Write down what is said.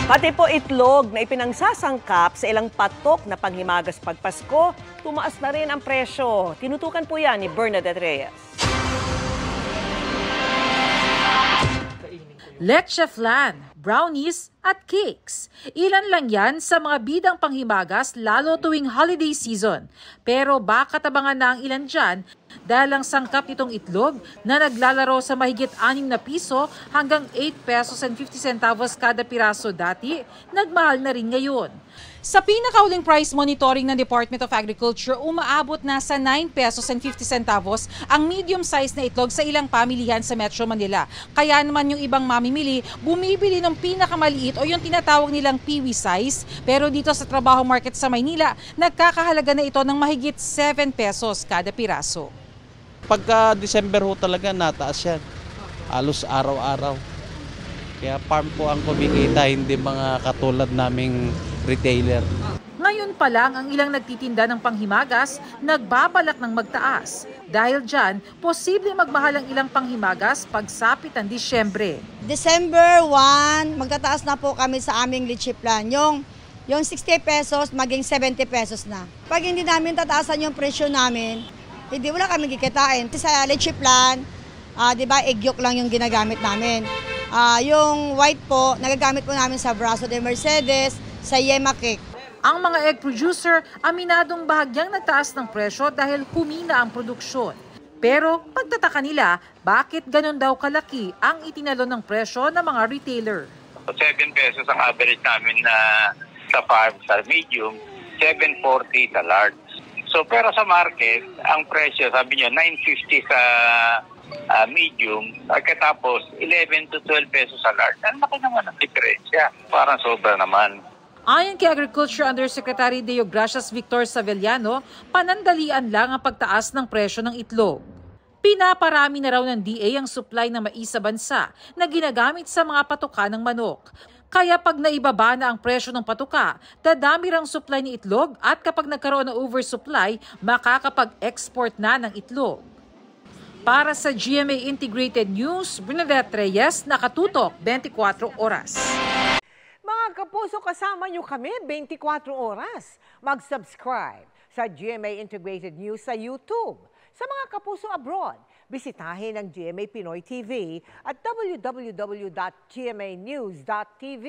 Pati po itlog na ipinangsasangkap sa ilang patok na panghimagas pagpasko, tumaas na rin ang presyo. Tinutukan po yan ni Bernadette Reyes. Leche flan, brownies at cakes. Ilan lang yan sa mga bidang panghimagas lalo tuwing holiday season. Pero baka tabangan na ang ilan dyan dahil ang sangkap nitong itlog na naglalaro sa mahigit 6 na piso hanggang 8 pesos and 50 centavos kada piraso dati, nagmahal na rin ngayon. Sa pinakauling price monitoring ng Department of Agriculture, umaabot na sa 9 pesos and 50 centavos ang medium size na itlog sa ilang pamilihan sa Metro Manila. Kaya naman yung ibang mamimili, bumibili ng pinakamaliit o yung tinatawag nilang peewee size. Pero dito sa Trabaho Market sa Maynila, nagkakahalaga na ito ng mahigit 7 pesos kada piraso. Pagka December ho talaga nataas yan. Halos araw-araw. Kaya farm po ang kumikita, hindi mga katulad naming retailer. Ngayon pa lang ang ilang nagtitinda ng panghimagas nagbabalak ng magtaas. Dahil dyan, posible magmahal ang ilang panghimagas pagsapit ang Disyembre. December 1, magtataas na po kami sa aming leche plan. Yung 60 pesos maging 70 pesos na. Pag hindi namin tataasan yung presyo namin, hindi wala kami kikitain. Sa leche plan, di ba, egg yolk lang yung ginagamit namin. Yung white po, nagagamit po namin sa Braso de Mercedes, sa Yema Cake. Ang mga egg producer, aminadong bahagyang nagtaas ng presyo dahil humina ang produksyon. Pero pagtataka nila, bakit ganun daw kalaki ang itinalo ng presyo ng mga retailer? 7 pesos ang average namin na sa farm, sa medium, 7.40 sa large. So pero sa market, ang presyo, sabi niyo, 9.50 sa medium, pagkatapos 11 to 12 pesos sa large. Ang laki naman ang diferensya. Parang sobra naman. Ayon kay Agriculture Undersecretary Deo Gracias Victor Savellano, panandalian lang ang pagtaas ng presyo ng itlog. Pinaparami na raw ng DA ang supply ng mais sa bansa na ginagamit sa mga patuka ng manok. Kaya pag naibaba na ang presyo ng patuka, dadami ang supply ng itlog at kapag nagkaroon ng oversupply, makakapag-export na ng itlog. Para sa GMA Integrated News, Bernadette Reyes, nakatutok 24 oras. Mga kapuso, kasama nyo kami 24 oras. Mag-subscribe sa GMA Integrated News sa YouTube. Sa mga kapuso abroad, bisitahin ang GMA Pinoy TV at www.gmanews.tv.